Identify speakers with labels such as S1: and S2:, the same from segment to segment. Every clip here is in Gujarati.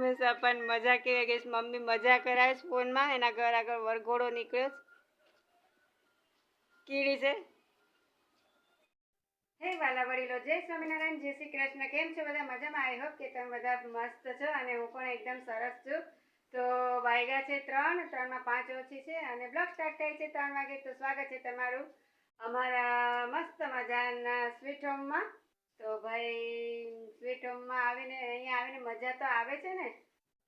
S1: ઉમેશ આપણને મજા કેવી ગઈ, મમ્મી મજા કરાવે છે ફોનમાં, એના ઘર આગળ વરઘોડો નીકળ્યો કીડી છે. હે વાલા વડીલો, જય સ્વામિનારાયણ, જય શ્રી કૃષ્ણ. કેમ છો બધા? મજામાં? આઈ હોપ કે તમે બધા મસ્ત છો અને હું પણ એકદમ સરસ છું. તો વાગ્યા છે 3:03 5 ઓછી છે અને બ્લોગ સ્ટાર્ટ થાય છે 3 વાગે. તો સ્વાગત છે તમારું અમારા મસ્ત મજાના સ્વીટ હોમમાં. તો ભાઈ સ્વીટ હોમમાં આવીને અહીંયા આવીને મજા તો આવે છે ને,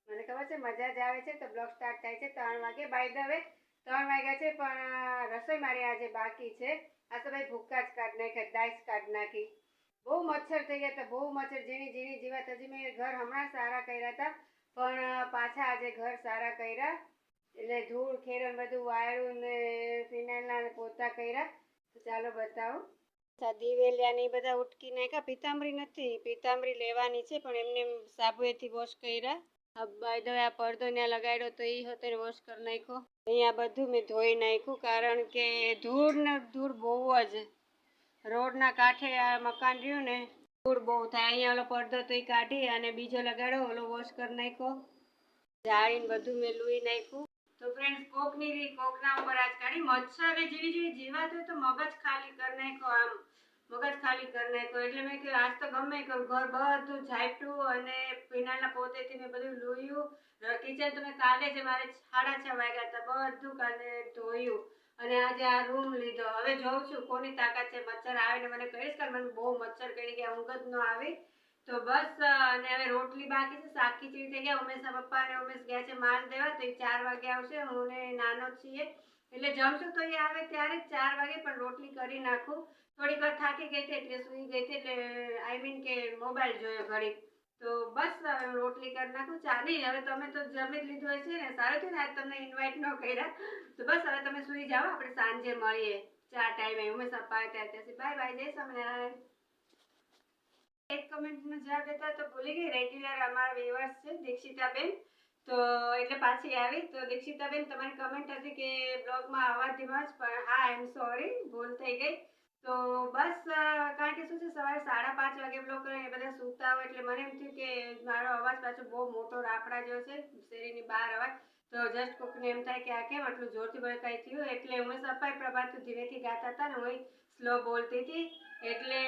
S1: મને ખબર છે મજા જ આવે છે. તો બ્લોગ સ્ટાર્ટ થાય છે 3 વાગે. બાય ધ વે 3 વાગ્યા છે પણ રસોઈ મારી આજે બાકી છે. આ તો ભાઈ ભૂક્કા જ કાઢ નાખ્યા, ડાઈસ કાઢ નાખી. બહુ મચ્છર થઈ ગયા હતા, બહુ મચ્છર, ઝીણી ઝીણી જીવાત. હજી મેં ઘર હમણાં સારા કર્યા હતા પણ પાછા આજે ઘર સારા કર્યા, એટલે ધૂળ ખેરણ બધું વાળ્યું ને ફિનાઇલના પોતા કર્યા. તો ચાલો બતાવું. દિવેલિયાને એ બધા ઉટકી નાખ્યા. પીતાંબરી નથી, પીતાંબરી લેવાની છે પણ એમને સાબુએથી વોશ કર્યા. બાય ધ વે આ પડદો ત્યાં લગાડ્યો તો એ હોતે વોશ કરી નાખ્યો. અહીંયા બધું મેં ધોઈ નાખ્યું કારણ કે ધૂળ બહુ જ, રોડના કાંઠે આ મકાન રહ્યું ને, ધૂળ બહુ થાય. અહીંયા ઓલો પડદો તો એ કાઢી અને બીજો લગાડ્યો, ઓલો વોશ કરી નાખ્યો, જાળીને બધું મેં લૂઈ નાખ્યું. તો ફ્રેન્ડ્સ, કોકના ઉપર આજ કાઢી મચ્છરે ઝીણી ઝીણી જીવાત હોય તો મગજ ખાલી કરી નાખ્યો, આમ મગજ ખાલી કરી નાખ્યો. એટલે મેં કહ્યું આજ તો ગમે કહ્યું ઘર બધું ઝાપટું અને ફિનાઇલના પોતેથી મેં બધું લૂયું. કિચન તો મેં કાલે જ મારે 6:30 વાગ્યા હતા બધું કાલે ધોયું અને આજે આ રૂમ લીધો. હવે જોઉં છું કોની તાકાત છે. મચ્છર આવે ને મને કહીશ કે મને બહુ મચ્છર કરી ગયા, ઊંઘ જ ન આવી. તો બસ. અને હવે રોટલી બાકી છે, શાક ખીચડી થઈ ગયા. ઉમેશના પપ્પા અને ઉમેશ ગયા છે માલ દેવા, તો એ 4 વાગે આવશે. હું ને નાનો છીએ એટલે જમશું તો એ આવે ત્યારે જ 4 વાગે. પણ રોટલી કરી નાખું. થોડીક વાર થાકી ગઈ હતી એટલે સૂઈ ગઈ હતી, એટલે આઈ મીન કે મોબાઈલ જોયો ઘડી. તો બસ રોટલી કરી નાખું. ચાલી હવે તમે તો જમી જ લીધું હોય છે ને, સારું થયું ને આજ તમને ઇન્વાઇટ ન કર્યા. તો બસ હવે તમે સૂઈ જાઓ, આપણે સાંજે મળીએ 4 ટાઈમે. ઉમેશ પપ્પા ત્યાં બાય બાય, જય સ્વામિનારાયણ. એક કમેન્ટનો જવાબ દેતા તો ભૂલી ગઈ. રેગ્યુલર અમારા વ્યુઅર્સ છે દીક્ષિતાબેન, તો એટલે પાછી આવી. તો દીક્ષિતાબેન, તમારી કમેન્ટ હતી કે બ્લોગમાં અવાજ ધીમો જ, પણ હા આઈ એમ સોરી, ભૂલ થઈ ગઈ. તો બસ કારણ કે શું છે સવારે 5:30 વાગે બ્લોગ કરે એ બધા સૂતા હોય એટલે મને એમ થયું કે મારો અવાજ પાછો બહુ મોટો રાફડા જેવો છે, શેરીની બહાર અવાજ. તો જસ્ટ કોકને એમ થાય કે આ કેમ આટલું જોરથી બોલે, કાંઈ થયું. એટલે ઉમેશ પપ્પાએ પ્રભાત ધીરેથી ગાતા હતા ને હું સ્લો બોલતી હતી એટલે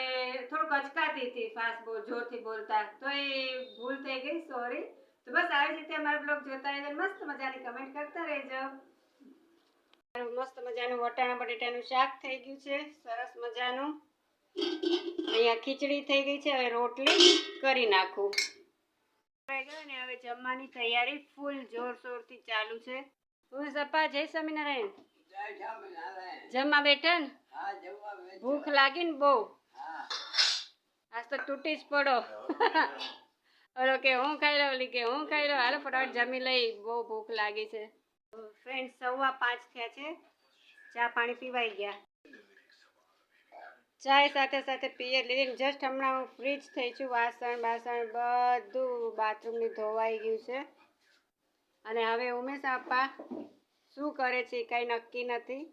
S1: થોડુંક અચકાતી હતી ફાસ્ટ જોરથી બોલતા, તો એ ભૂલ થઈ ગઈ, સોરી. તો બસ આવી રીતે અમારા બ્લોગ જોતા રહેજો, મસ્ત મજાની કમેન્ટ કરતા રહેજો. મસ્ત મજાનું વટાણા બટેટાનું શાક થઈ ગયું છે, સરસ મજાનું. અહીંયા ખીચડી થઈ ગઈ છે, હવે રોટલી કરી નાખું. ને હવે જમવાની તૈયારી ફૂલ જોરશોરથી ચાલુ છે. સપ્પા, જય સ્વામિનારાયણ. જમવા બેઠા ને? ભૂખ લાગી ને બહુ? આજ તો તૂટી જ પડો. ઓલો કે હું ખાઈ લો, ઓલી કે હું ખાઈ લો. હાલો ફટાફટ જમી લઈ, બહુ ભૂખ લાગી છે. ફ્રેન્ડ 5:15 થયા છે, ચા પાણી પીવાઈ ગયા. ચાય સાથે સાથે પીએ લીધી. જસ્ટ હમણાં હું ફ્રીજ થઈ છું. વાસણ બધું બાથરૂમની ધોવાઈ ગયું છે. અને હવે ઉમેશ પપ્પા શું કરે છે કાંઈ નક્કી નથી,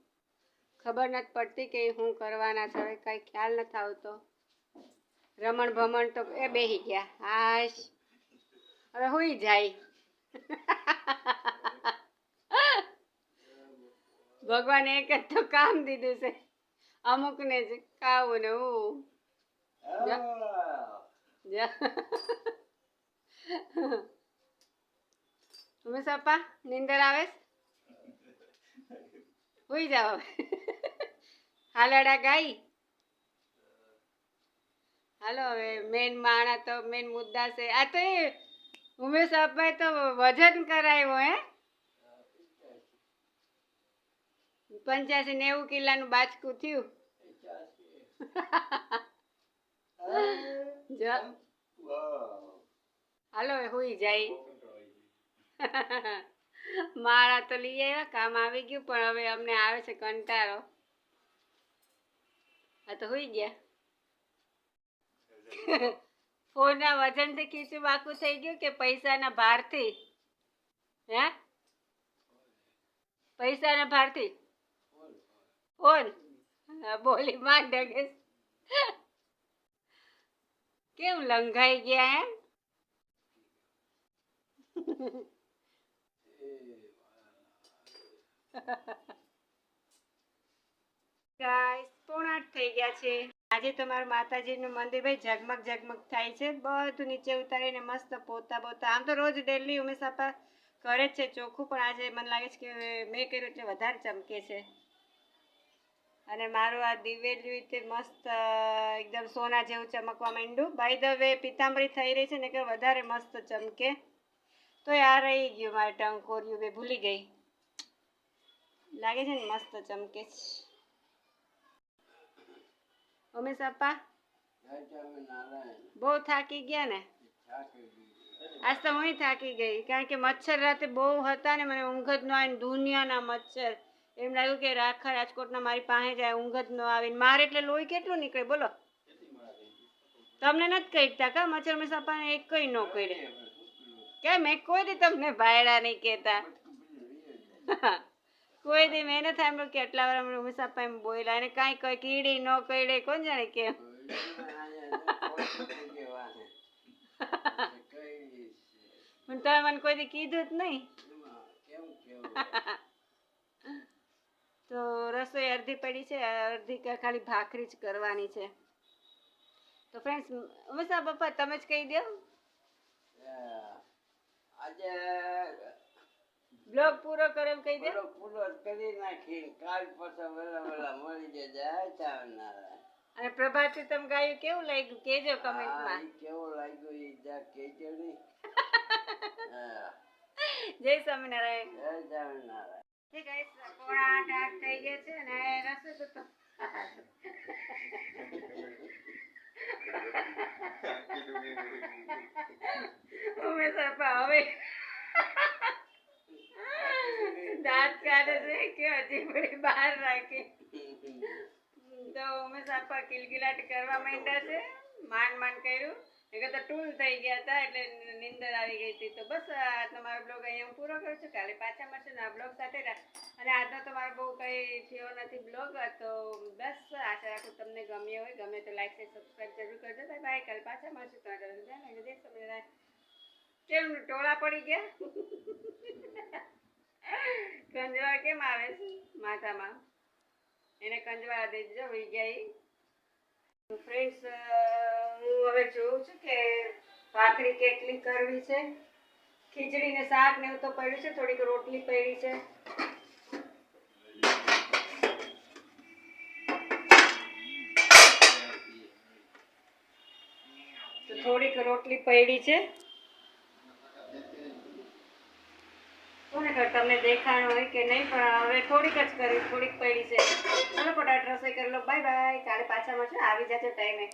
S1: ખબર નથી પડતી કે શું કરવાના છે. હવે કાંઈ ખ્યાલ નથી આવતો. રમણ ભમણ તો એ બેસી ગયા. હાશ, હવે હુઈ જાય. ભગવાને એક જ તો કામ દીધું છે, અમુકને જ ખાવું ને હું. ઉમેશ પપ્પા નીંદર આવે? હુઈ જાઓ હાલડા ગાઈ. હાલો હવે મેન માણા તો મેન મુદ્દા છે. આ તો એ ઉમેશ પપ્પાએ તો વજન કરાવ્યો હે, 85-90 કિલોનું બાચકું થયું. હાલો હુઈ જાય. માળા તો લઈ આવ્યા, કામ આવી ગયું, પણ હવે અમને આવે છે કંટાળો. આ તો હુઈ ગયા. ફોનના વજનથી ખીચું બાકું થઈ ગયું કે પૈસાના ભારથી? હે, પૈસાના ભારથી ફોન બોલી માં ડગે. કેમ લંઘાઈ ગયા હે? ગાઈસ 7:30 થઈ ગયા છે. આજે તો મારું માતાજીનું મંદિર ભાઈ ઝગમગ ઝગમગ થાય છે. બધું નીચે ઉતારીને મસ્ત પોતા બોતા. આમ તો રોજ ડેલી ઉમેશ આપા કરે જ છે ચોખ્ખું, પણ આજે મને લાગે છે કે મેં કર્યું એટલે વધારે ચમકે છે. અને મારું આ દિવેલ રીતે મસ્ત એકદમ સોના જેવું ચમકવા માંડ્યું. બાય ધ વે પિતાંબરી થઈ રહી છે ને કે વધારે મસ્ત ચમકે. તો આ રહી ગયું મારે ટંકોર્યું, મેં ભૂલી ગઈ. લાગે છે ને મસ્ત ચમકે છે. ઉમેશ આપા બહુ થાકી ગયા ને? આજ તો હું થાકી ગઈ, કારણ કે મચ્છર રાતે બહુ હતા ને મને ઊંઘ જ ન આવે. દુનિયાના મચ્છર, એમ લાગ્યું કે આખા રાજકોટના મારી પાસે જાય, ઊંઘ જ ન આવે. મારે એટલે લોહી કેટલું નીકળે બોલો. તમને નથી કહેતા કા મચ્છર? ઉમેશ અપાને એક કઈ ન કહેડે કે મેં કોઈ દી તમને ભાયડા નહીં કહેતા. કોઈ દી મેં નથી સાંભળ્યું કે એટલા વાર ઉમેશ આપા એમ બોલ્યા. એને કાંઈ કઈ કીડી ન કહેડે, કોણ જાણે કેમ. પણ તમે મને કોઈ દી કીધું જ નહીં. તો રસોઈ અડધી પડી છે, અડધી ખાલી ભાખરી જ કરવાની છે. તો ફ્રેન્ડ્સ, ઉમેશ પપ્પા તમે જ કહી દો. આજે બ્લોગ પૂરો કરો એમ કહી દે. પૂરો કરી નાખી, કાલ પાછા વેલા મળી જાય. અને પ્રભાતી તમે ગાયું કેવું લાગ્યું કેજો કમેન્ટમાં. કેવું લાગ્યું એ જા કેજો ને. જય સ્વામિનારાયણ. જય સ્વામિનારાયણ. ઠીક છે ગાઈસ, 7:30 થઈ ગયા છે અને રસોઈ તો ઉમેશ આપા હવે દાંત કાઢે છે કે હજી પડી બહાર રાખી. તો ઉમેશ આપા કિલકિલાટ કરવા માંડ્યા છે. માંડ કર્યું, એક તો ટૂલ થઈ ગયા હતા એટલે નીંદર આવી ગઈ હતી. તો બસ આ તમારો બ્લોગ અહીંયા હું પૂરો કરું છું. કાલે પાછા મળશે ને આ બ્લોગ સાથે. અને આજનો તો મારો બહુ કંઈ થયો નથી બ્લોગ. તો બસ આશા રાખું તમને ગમ્યો હોય. ગમે તો લાઈક શેર સબસ્ક્રાઈબ જરૂર કરજો. Bye bye. કાલે પાછા મળશું. તમારા કેમ ટોળા પડી ગયા? કંજવા કેમ આવે છે માથામાં? એને કંજવા દેજો વહી ગયા. ફ્રેન્ડ્સ, હું હવે જોઉં છું કે ભાખરી કેટલી કરવી છે. ખીચડી ને શાક ને એવું તો પડ્યું છે, થોડીક રોટલી પડી છે. તો થોડીક રોટલી પડી છે. કોને ખબર તમને દેખાણું હોય કે નહીં, પણ હવે થોડીક જ કરી, થોડીક પડી છે. ચલો ફટાફટ રસોઈ કરી લો. Bye bye. કાલે પાછા મળશે. આવી જજો ટાઈમે.